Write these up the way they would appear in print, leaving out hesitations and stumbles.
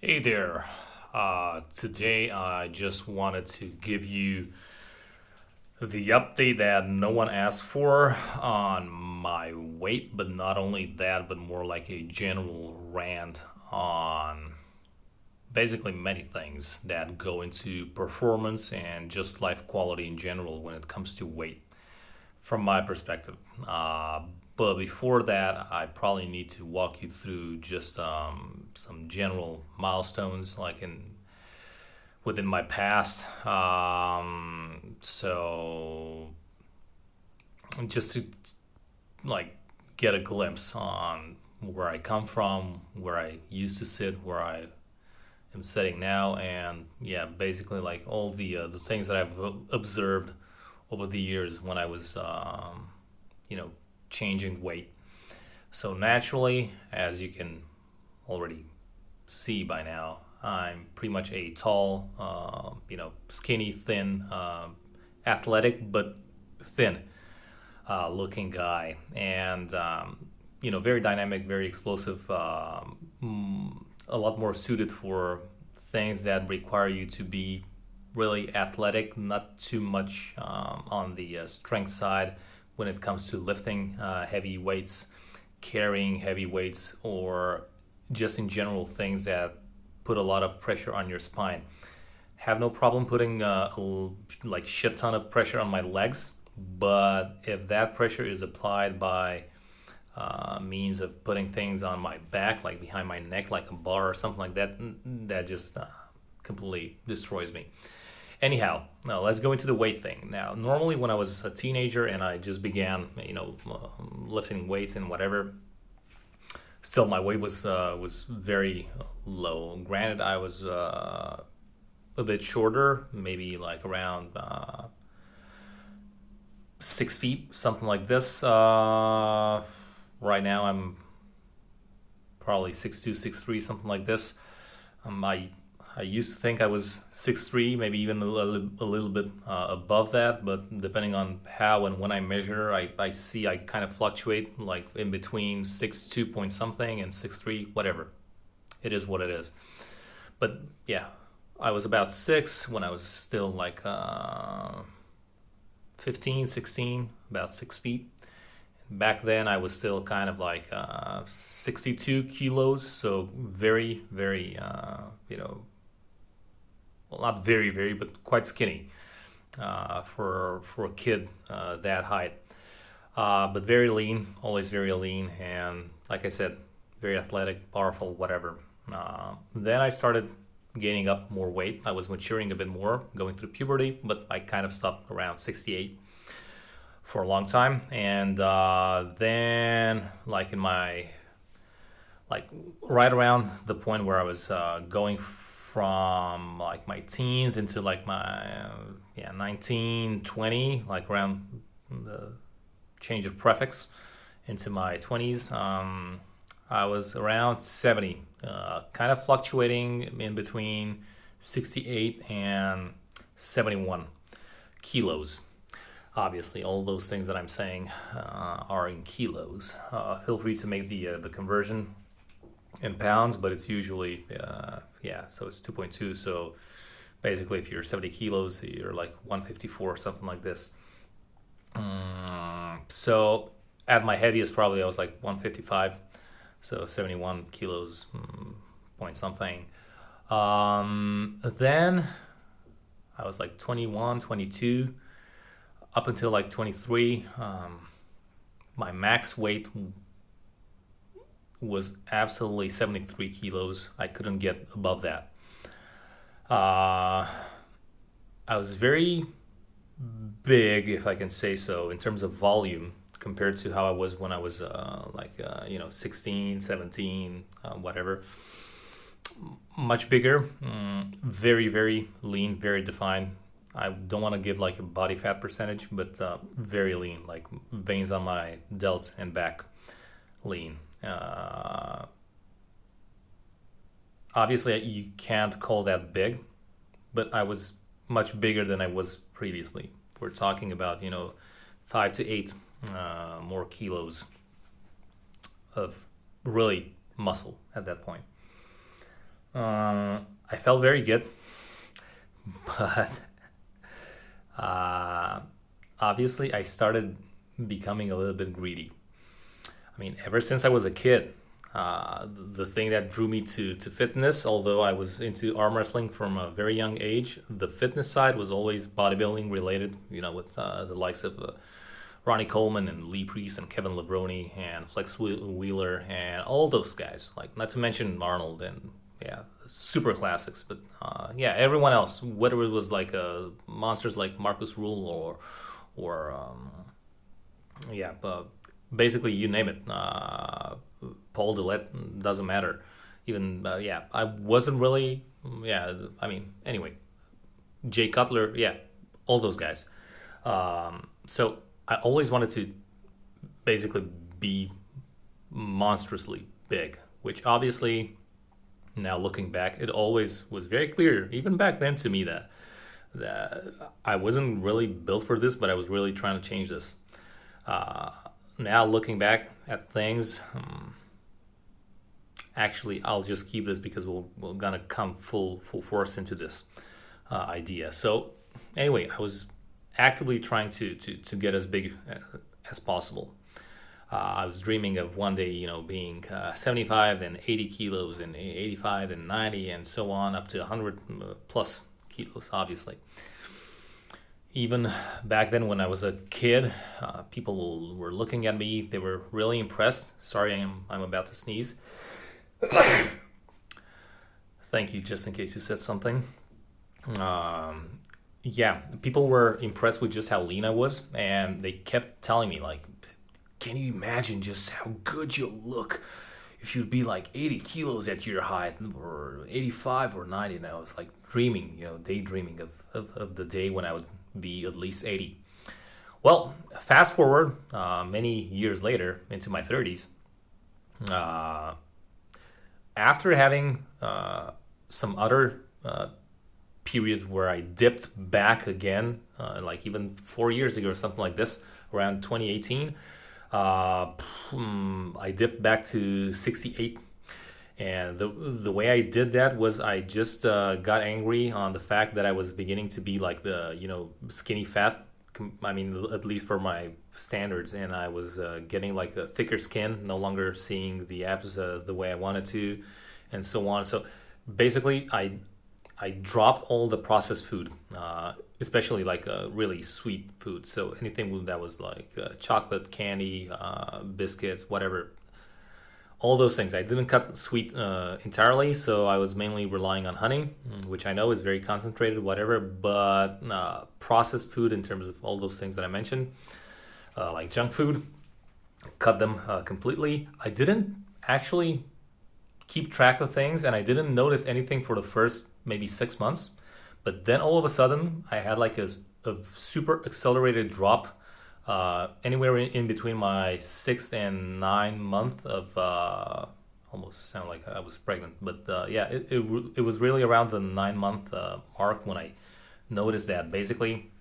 Hey there. Today I just wanted to give you the update that no one asked for on my weight, but not only that, but more like a general rant on basically many things that go into performance and just life quality in general when it comes to weight, from my perspective. But before that, I probably need to walk you through just some general milestones, like in within my past. So just to like get a glimpse on where I come from, where I used to sit, where I am sitting now, and yeah, basically like all the things that I've observed over the years when I was you know changing weight. So naturally, as you can already see by now, I'm pretty much a tall, skinny, thin, athletic but thin looking guy, and very dynamic, very explosive, a lot more suited for things that require you to be really athletic, not too much on the strength side when it comes to lifting heavy weights, carrying heavy weights, or just in general things that put a lot of pressure on your spine. Have no problem putting like shit ton of pressure on my legs, but if that pressure is applied by means of putting things on my back, like behind my neck, like a bar or something like that, that just completely destroys me. Anyhow, now let's go into the weight thing. Now, normally when I was a teenager and I just began, lifting weights and whatever, still my weight was very low. Granted, I was a bit shorter, maybe like around 6 feet, something like this. Right now, I'm probably 6'2", 6'3", something like this. I used to think I was 6'3", maybe even a little bit above that, but depending on how and when I measure, I see I kind of fluctuate like in between 6'2" point something and 6'3", whatever. It is what it is. But yeah, I was about 6 when I was still like 15, 16, about 6 feet. Back then, I was still kind of like 62 kilos, so very, very, well, not very, very, but quite skinny for a kid that height. But very lean, always very lean, and like I said, very athletic, powerful, whatever. Then I started gaining up more weight. I was maturing a bit more, going through puberty, but I kind of stopped around 68 for a long time, and then like in my like right around the point where I was going from like my teens into like my 19, 20, like around the change of prefix into my 20s. I was around 70, kind of fluctuating in between 68 and 71 kilos. Obviously, all those things that I'm saying are in kilos. Feel free to make the conversion in pounds, but it's usually so it's 2.2. So basically, if you're 70 kilos, you're like 154, something like this. So at my heaviest, probably I was like 155. So 71 kilos, point something. Then I was like 21, 22, up until like 23. My max weight was absolutely 73 kilos. I couldn't get above that. I was very big, if I can say so, in terms of volume compared to how I was when I was 16, 17, whatever. Much bigger, very, very lean, very defined. I don't want to give like a body fat percentage, but very lean, like veins on my delts and back lean. Obviously, you can't call that big, but I was much bigger than I was previously. We're talking about 5 to 8 more kilos of really muscle at that point. I felt very good, but uh, obviously I started becoming a little bit greedy. I mean, ever since I was a kid, the thing that drew me to fitness, although I was into arm wrestling from a very young age, the fitness side was always bodybuilding related, with the likes of Ronnie Coleman and Lee Priest and Kevin Levrone and Flex Wheeler and all those guys. Like, not to mention Arnold and, yeah, super classics. But yeah, everyone else, whether it was like monsters like Marcus Rule or yeah, but basically you name it. Paul Dillette, doesn't matter. Even yeah, I wasn't really, yeah. I mean, anyway, Jay Cutler, yeah, all those guys. So I always wanted to basically be monstrously big, which obviously now looking back, it always was very clear, even back then to me, that I wasn't really built for this, but I was really trying to change this. Uh, Now looking back at things, actually I'll just keep this because we're gonna come full force into this idea. So anyway, I was actively trying to get as big as possible. I was dreaming of one day, being 75 and 80 kilos and 85 and 90 and so on up to 100 plus kilos, obviously. Even back then when I was a kid, people were looking at me. They were really impressed. Sorry, I'm about to sneeze. Thank you, just in case you said something. Yeah, people were impressed with just how lean I was, and they kept telling me, like, can you imagine just how good you'll look if you'd be like 80 kilos at your height, or 85 or 90? And I was like dreaming, daydreaming of the day when I would be at least 80. Well, fast forward many years later into my 30s. Uh, After having some other periods where I dipped back again, like even 4 years ago or something like this, around 2018, I dipped back to 68. And the way I did that was I just got angry on the fact that I was beginning to be like the skinny fat. I mean, at least for my standards, and I was getting like a thicker skin, no longer seeing the abs the way I wanted to, and so on. So basically, I dropped all the processed food, especially like really sweet food. So anything that was like chocolate, candy, biscuits, whatever, all those things. I didn't cut sweet entirely, so I was mainly relying on honey, which I know is very concentrated, whatever. But processed food, in terms of all those things that I mentioned, like junk food, cut them completely. I didn't actually keep track of things, and I didn't notice anything for the first maybe 6 months. But then all of a sudden, I had like a super accelerated drop anywhere in between my 6 and 9 month of almost sound like I was pregnant, but yeah, it was really around the 9 month mark when I noticed that basically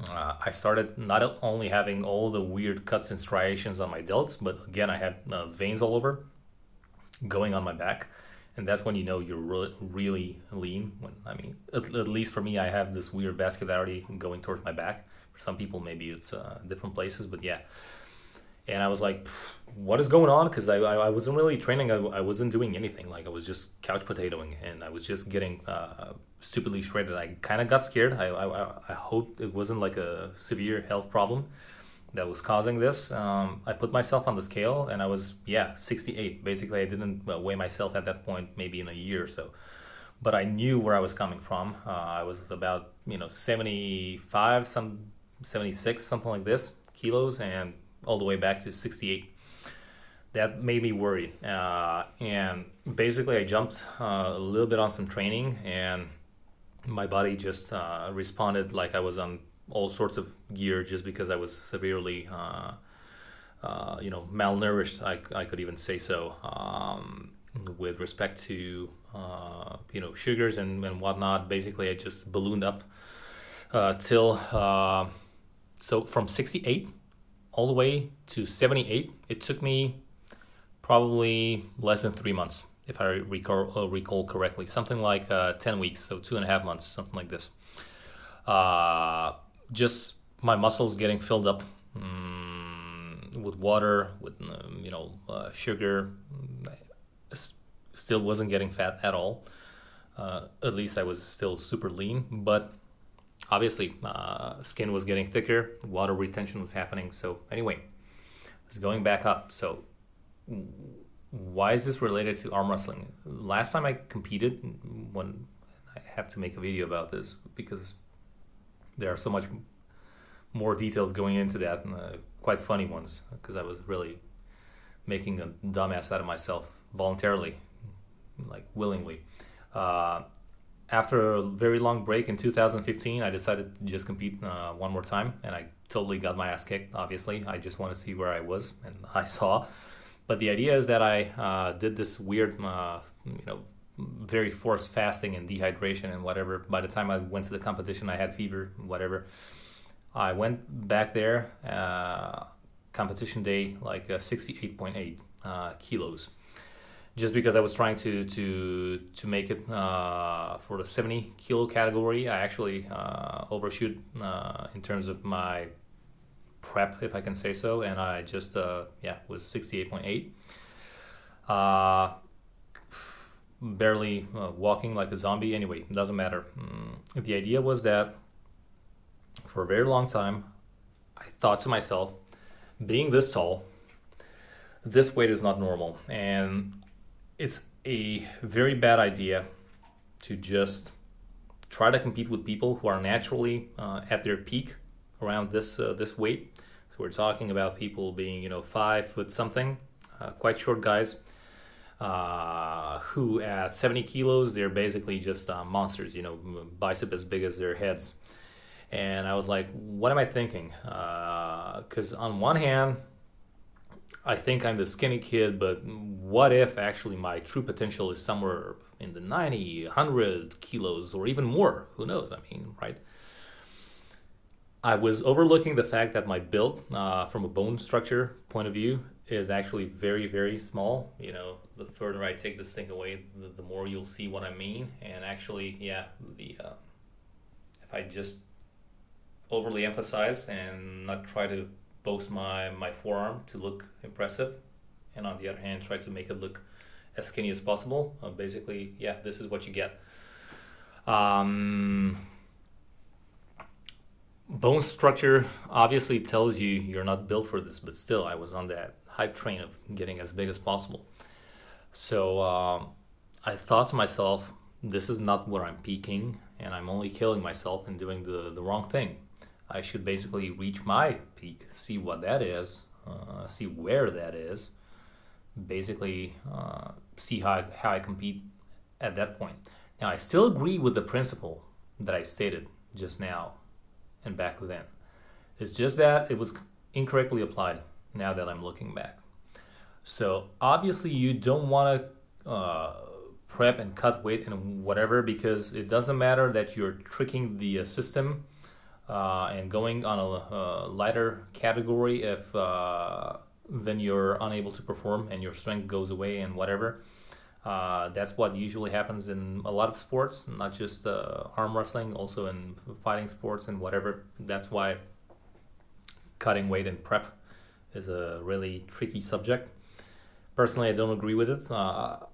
I started not only having all the weird cuts and striations on my delts, but again I had veins all over going on my back. And that's when you're really lean. When I mean, at least for me, I have this weird vascularity going towards my back. For some people, maybe it's different places, but yeah. And I was like, what is going on? Because I wasn't really training. I wasn't doing anything. Like, I was just couch potatoing, and I was just getting stupidly shredded. I kind of got scared. I hope it wasn't like a severe health problem that was causing this. I put myself on the scale, and I was 68. Basically, I didn't weigh myself at that point, maybe in a year or so, but I knew where I was coming from. I was about 75, 76, something like this kilos, and all the way back to 68. That made me worried, and basically I jumped a little bit on some training, and my body just responded like I was on all sorts of gear, just because I was severely malnourished. I could even say so, with respect to sugars and whatnot. Basically I just ballooned up till so from 68 all the way to 78. It took me probably less than 3 months, if I recall correctly, something like 10 weeks, so 2.5 months, something like this. Just my muscles getting filled up with water, with sugar. Still wasn't getting fat at all. At least I was still super lean, but obviously skin was getting thicker, water retention was happening. So anyway, it's going back up. So why is this related to arm wrestling? Last time I competed, when I have to make a video about this because there are so much more details going into that, and quite funny ones, because I was really making a dumbass out of myself voluntarily, like willingly. After a very long break in 2015, I decided to just compete one more time, and I totally got my ass kicked. Obviously, I just want to see where I was, and I saw. But the idea is that I did this weird, very forced fasting and dehydration and whatever. By the time I went to the competition, I had fever, whatever. I went back there, competition day, like 68.8 kilos. Just because I was trying to make it for the 70 kilo category. I actually overshoot in terms of my prep, if I can say so, and I just was 68.8. Barely walking like a zombie. Anyway, it doesn't matter. The idea was that for a very long time, I thought to myself, being this tall, this weight is not normal, and it's a very bad idea to just try to compete with people who are naturally at their peak around this weight. So we're talking about people being 5 foot something, quite short guys, who at 70 kilos they're basically just monsters. Bicep as big as their heads. And I was like, what am I thinking? Because on one hand, I think I'm the skinny kid, but what if actually my true potential is somewhere in the 90, 100 kilos or even more? Who knows? I mean, right? I was overlooking the fact that my build, from a bone structure point of view, is actually very, very small. The further I take this thing away, the more you'll see what I mean. And actually, if I just overly emphasize and not try to boast my forearm to look impressive, and on the other hand try to make it look as skinny as possible, basically this is what you get. Bone structure obviously tells you you're not built for this, but still I was on that hype train of getting as big as possible. So I thought to myself, this is not where I'm peaking, and I'm only killing myself and doing the wrong thing. I should basically reach my peak, see what that is, see where that is, basically see how I compete at that point. Now, I still agree with the principle that I stated just now and back then. It's just that it was incorrectly applied now that I'm looking back. So obviously you don't want to prep and cut weight and whatever, because it doesn't matter that you're tricking the system and going on a lighter category if then you're unable to perform and your strength goes away and whatever. That's what usually happens in a lot of sports, not just arm wrestling, also in fighting sports and whatever. That's why cutting weight and prep is a really tricky subject. Personally, I don't agree with it.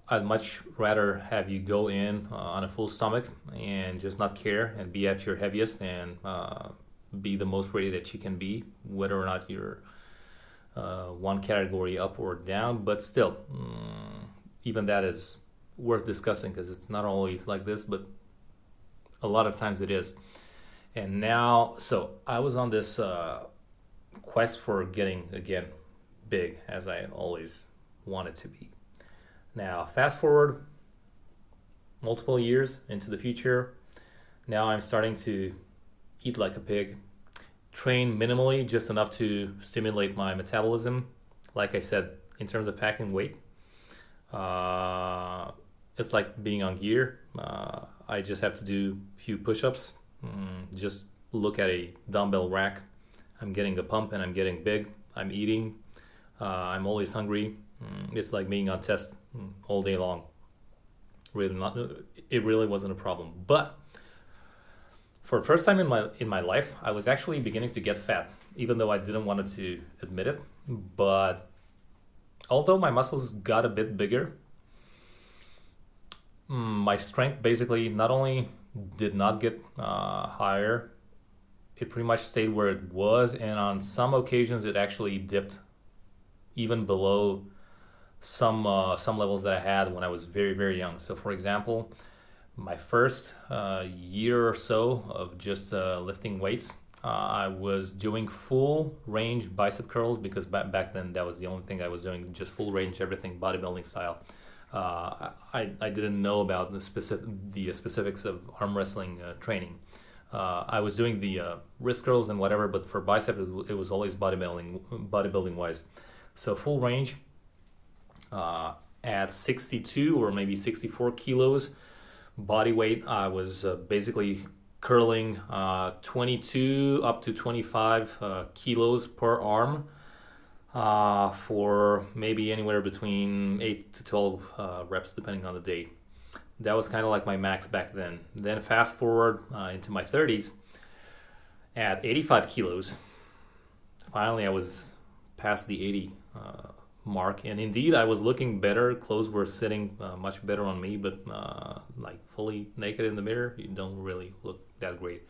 I'd much rather have you go in on a full stomach and just not care and be at your heaviest and be the most ready that you can be, whether or not you're one category up or down. But still, even that is worth discussing, because it's not always like this, but a lot of times it is. And now, so I was on this quest for getting, again, big, as I always wanted to be. Now, fast forward multiple years into the future. Now I'm starting to eat like a pig, train minimally, just enough to stimulate my metabolism. Like I said, in terms of packing weight, it's like being on gear. I just have to do a few push-ups, just look at a dumbbell rack. I'm getting a pump and I'm getting big. I'm eating. I'm always hungry. It's like being on test all day long. it really wasn't a problem. But for the first time in my life, I was actually beginning to get fat, even though I didn't want to admit it. But although my muscles got a bit bigger, my strength basically not only did not get higher, it pretty much stayed where it was, and on some occasions it actually dipped even below some levels that I had when I was very, very young. So for example, my first year or so of just lifting weights, I was doing full range bicep curls because back then that was the only thing I was doing, just full range, everything bodybuilding style. I didn't know about the specifics of arm wrestling training. I was doing the wrist curls and whatever, but for bicep it was always bodybuilding wise. So full range at 62 or maybe 64 kilos body weight, I was basically curling 22 up to 25 kilos per arm for maybe anywhere between 8 to 12 reps depending on the day. That was kind of like my max back then. Then fast forward into my 30s at 85 kilos. Finally, I was past the 80 mark, and indeed I was looking better. Clothes were sitting much better on me, but like fully naked in the mirror, you don't really look that great.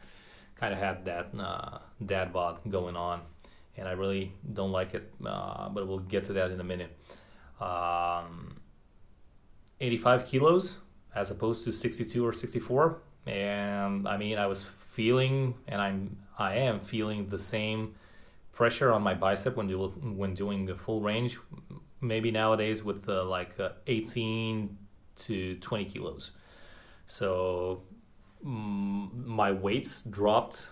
Kind of had that dad bod going on, and I really don't like it, but we'll get to that in a minute. 85 kilos as opposed to 62 or 64, and I mean I was feeling, and I am feeling the same pressure on my bicep when doing the full range, maybe nowadays with 18 to 20 kilos. So my weights dropped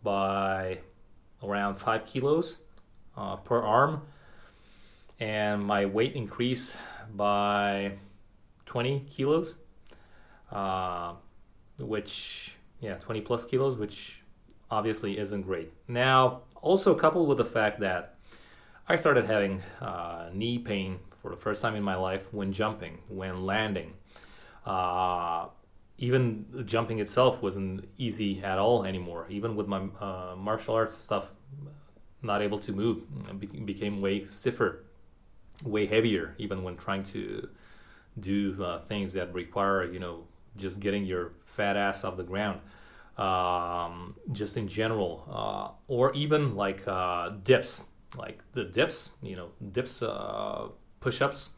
by around 5 kilos per arm, and my weight increased by 20 kilos, which 20 plus kilos, which obviously isn't great. Now, also coupled with the fact that I started having knee pain for the first time in my life when jumping, when landing. Even jumping itself wasn't easy at all anymore. Even with my martial arts stuff, not able to move, became way stiffer, way heavier, even when trying to do things that require, just getting your fat ass off the ground. Just in general, or even like dips, like the dips, push-ups.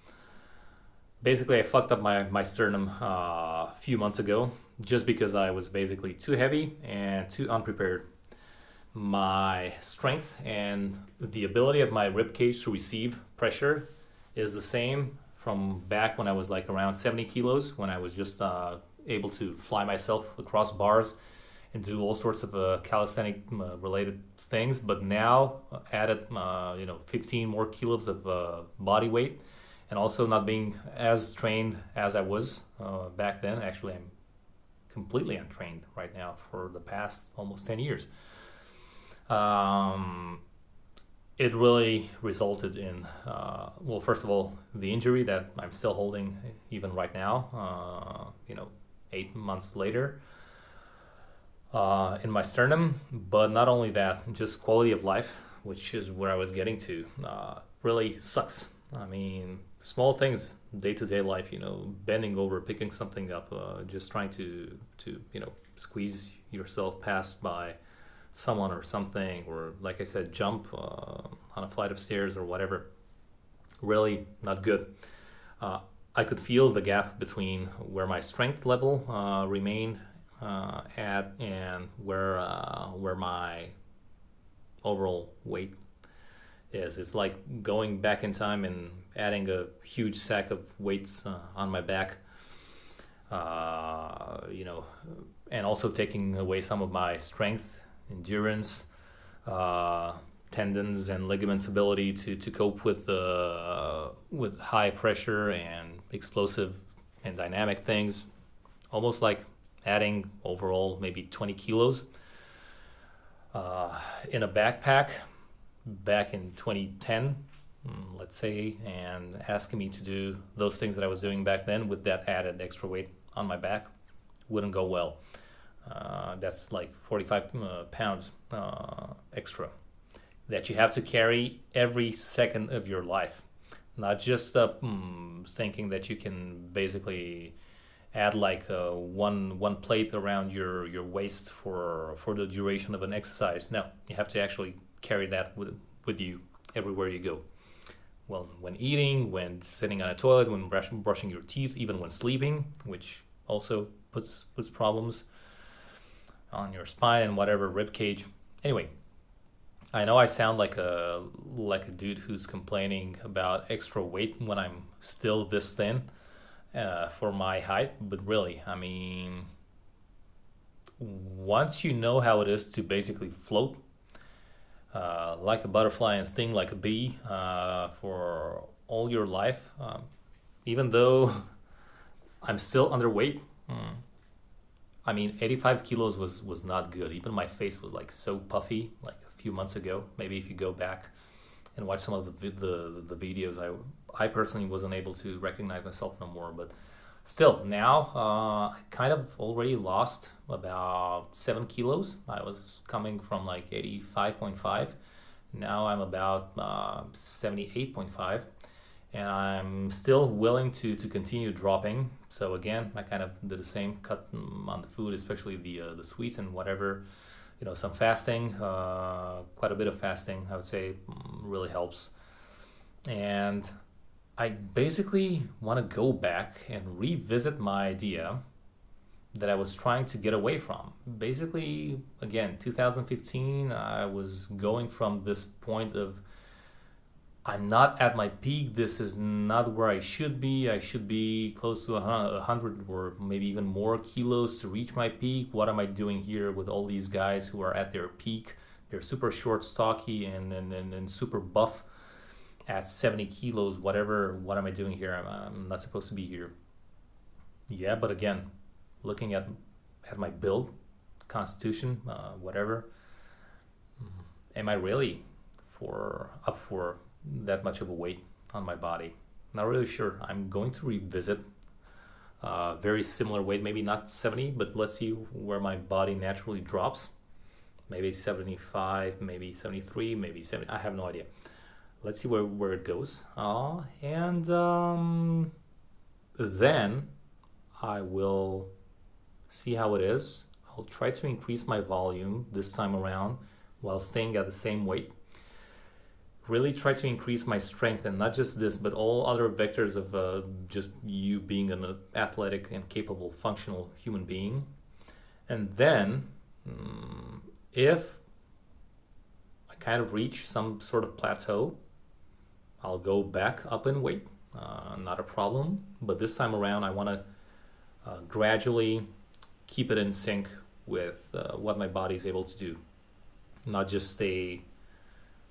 Basically, I fucked up my sternum a few months ago just because I was basically too heavy and too unprepared. My strength and the ability of my rib cage to receive pressure is the same from back when I was like around 70 kilos, when I was just able to fly myself across bars and do all sorts of calisthenic related things. But now added 15 more kilos of body weight, and also not being as trained as I was back then. Actually, I'm completely untrained right now for the past almost 10 years. It really resulted in, first of all, the injury that I'm still holding even right now, 8 months later, in my sternum. But not only that, just quality of life, which is where I was getting to, really sucks. I mean, small things, day-to-day life, bending over, picking something up, just trying to squeeze yourself past by someone or something, or like I said, jump on a flight of stairs or whatever. Really not good. I could feel the gap between where my strength level remained at and where my overall weight is. It's like going back in time and adding a huge sack of weights on my back, and also taking away some of my strength, endurance, tendons and ligaments ability to cope with high pressure and explosive and dynamic things. Almost like adding overall maybe 20 kilos in a backpack back in 2010, let's say, and asking me to do those things that I was doing back then with that added extra weight on my back wouldn't go well. That's like 45 pounds extra that you have to carry every second of your life. Not just thinking that you can basically add like one plate around your waist for the duration of an exercise. No, you have to actually carry that with you everywhere you go. Well, when eating, when sitting on a toilet, when brushing your teeth, even when sleeping, which also puts problems on your spine and whatever rib cage. Anyway, I know I sound like a dude who's complaining about extra weight when I'm still this thin for my height, but really, I mean, once you know how it is to basically float like a butterfly and sting like a bee for all your life, even though I'm still underweight. I mean, 85 kilos was not good. Even my face was like so puffy like a few months ago. Maybe if you go back and watch some of the videos, I personally wasn't able to recognize myself no more. But still, now I kind of already lost about 7 kilos. I was coming from like 85.5. Now I'm about 78.5. And I'm still willing to continue dropping. So again, I kind of did the same, cut on the food, especially the sweets and whatever, some fasting, quite a bit of fasting, I would say, really helps. And I basically want to go back and revisit my idea that I was trying to get away from. Basically, again, 2015, I was going from this point of I'm not at my peak. This is not where I should be. I should be close to 100 or maybe even more kilos to reach my peak. What am I doing here with all these guys who are at their peak? They're super short, stocky, and super buff at 70 kilos, whatever. What am I doing here? I'm not supposed to be here. Yeah, but again, looking at my build, constitution, whatever, am I really up for that much of a weight on my body? Not really sure. I'm going to revisit very similar weight, maybe not 70, but let's see where my body naturally drops. Maybe 75, maybe 73, maybe 70. I have no idea. Let's see where it goes. And then I will see how it is. I'll try to increase my volume this time around while staying at the same weight. Really try to increase my strength, and not just this, but all other vectors of just you being an athletic and capable, functional human being. And then, if I kind of reach some sort of plateau, I'll go back up in weight. Not a problem. But this time around, I want to gradually keep it in sync with what my body is able to do. Not just stay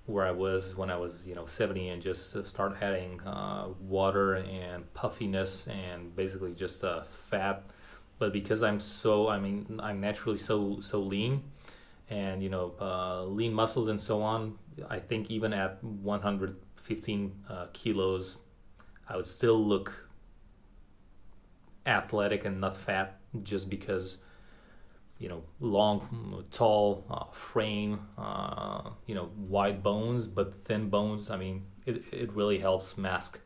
where I was when I was 70 and just start adding water and puffiness and basically just fat. But because I'm naturally so lean, and lean muscles and so on, I think even at 115 kilos I would still look athletic and not fat, just because long, tall frame, wide bones but thin bones. I mean, it really helps mask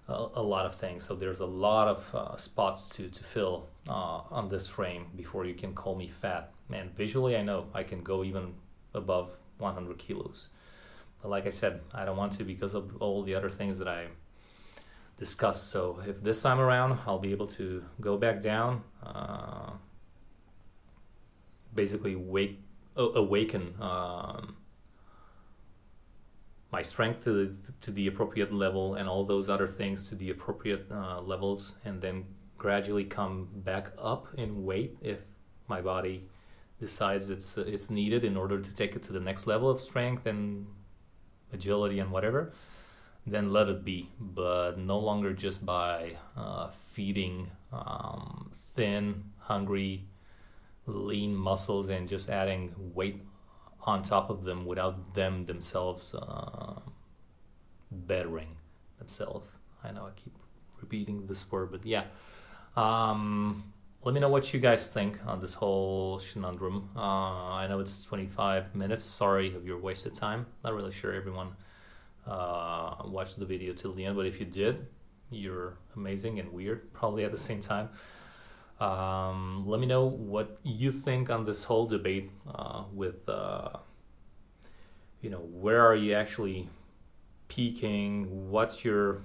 a lot of things. So there's a lot of spots to fill on this frame before you can call me fat. And visually, I know I can go even above 100 kilos. But like I said, I don't want to, because of all the other things that I discussed. So if this time around I'll be able to go back down, basically awaken my strength to the appropriate level, and all those other things to the appropriate levels, and then gradually come back up in weight if my body decides it's needed in order to take it to the next level of strength and agility and whatever, then let it be. But no longer just by feeding thin, hungry, lean muscles and just adding weight on top of them without them themselves bettering themselves. I know I keep repeating this word, but yeah, Let me know what you guys think on this whole conundrum. I know it's 25 minutes. Sorry of your wasted time. Not really sure everyone watched the video till the end, but if you did, you're amazing and weird, probably at the same time. Let me know what you think on this whole debate with, where are you actually peaking? What's your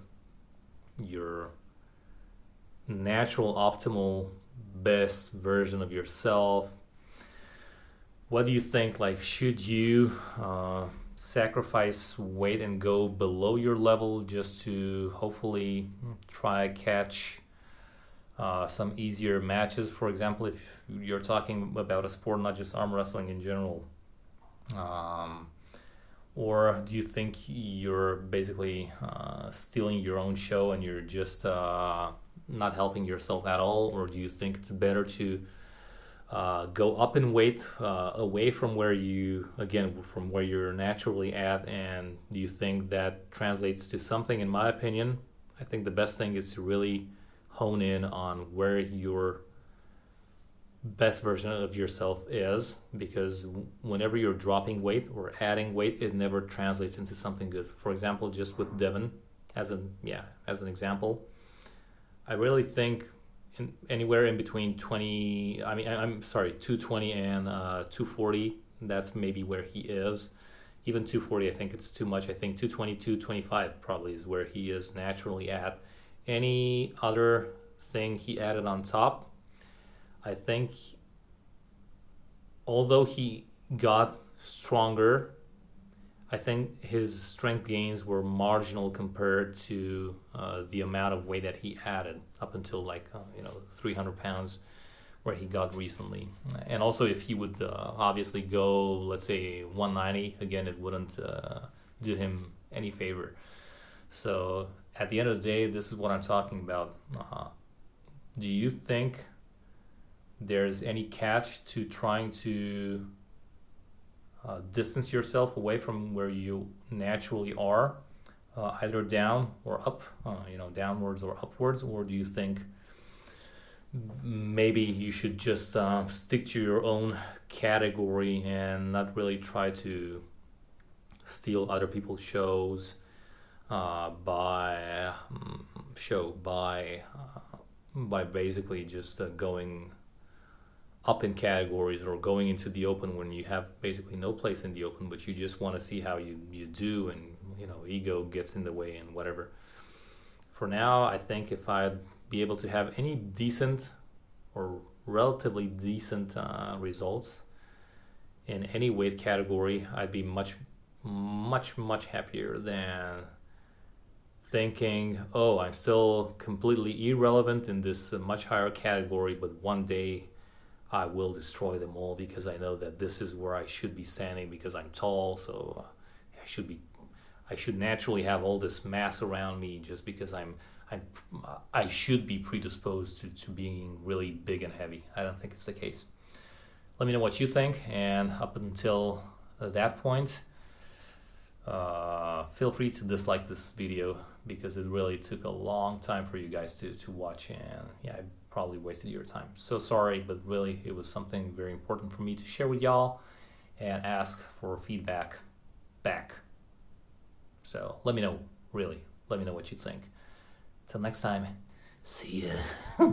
natural, optimal, best version of yourself? What do you think? Like, should you sacrifice weight and go below your level just to hopefully try catch some easier matches? For example, if you're talking about a sport, not just arm wrestling in general, or do you think you're basically stealing your own show and you're just not helping yourself at all? Or do you think it's better to go up in weight, away from where from where you're naturally at? And do you think that translates to something? In my opinion, I think the best thing is to really hone in on where your best version of yourself is, because whenever you're dropping weight or adding weight, it never translates into something good. For example, just with Devin as an example, I really think anywhere in between 220 and 240, that's maybe where he is. Even 240, I think it's too much. I think 220, 225 probably is where he is naturally at. Any other thing he added on top, I think, although he got stronger, I think his strength gains were marginal compared to the amount of weight that he added up until 300 pounds where he got recently. And also, if he would obviously go, let's say 190 again, it wouldn't do him any favor. So at the end of the day, this is what I'm talking about. Do you think there's any catch to trying to distance yourself away from where you naturally are, either down or up, downwards or upwards? Or do you think maybe you should just stick to your own category and not really try to steal other people's shows by basically just going up in categories or going into the open when you have basically no place in the open, but you just want to see how you do, and ego gets in the way and whatever. For now, I think if I'd be able to have any decent or relatively decent results in any weight category, I'd be much, much, much happier than thinking, oh, I'm still completely irrelevant in this much higher category, but one day I will destroy them all because I know that this is where I should be standing because I'm tall, so I should naturally have all this mass around me just because I should be predisposed to being really big and heavy. I don't think it's the case. Let me know what you think, and up until that point, feel free to dislike this video because it really took a long time for you guys to watch, and I probably wasted your time. So sorry, but really it was something very important for me to share with y'all and ask for feedback back. So let me know what you think. Till next time, see ya.